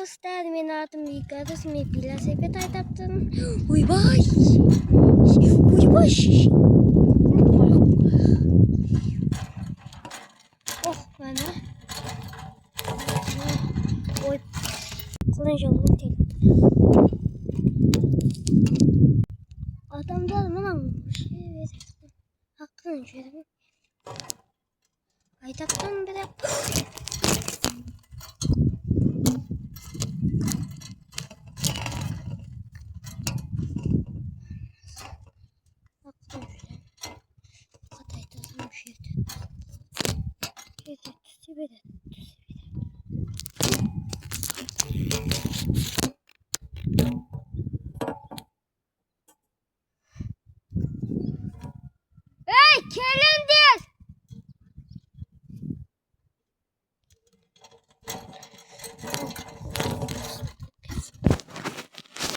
städ min att mycket som är bilar sig betalt. Oj vad. Oj vad. Åh, vänner. Oj. Kolay yolun tek. Adamlar bana şey verir. Hakkını şöyle. Aytaktan bir de. Hakkını şöyle. Katayda tam şeydi. Şeydi, bir de.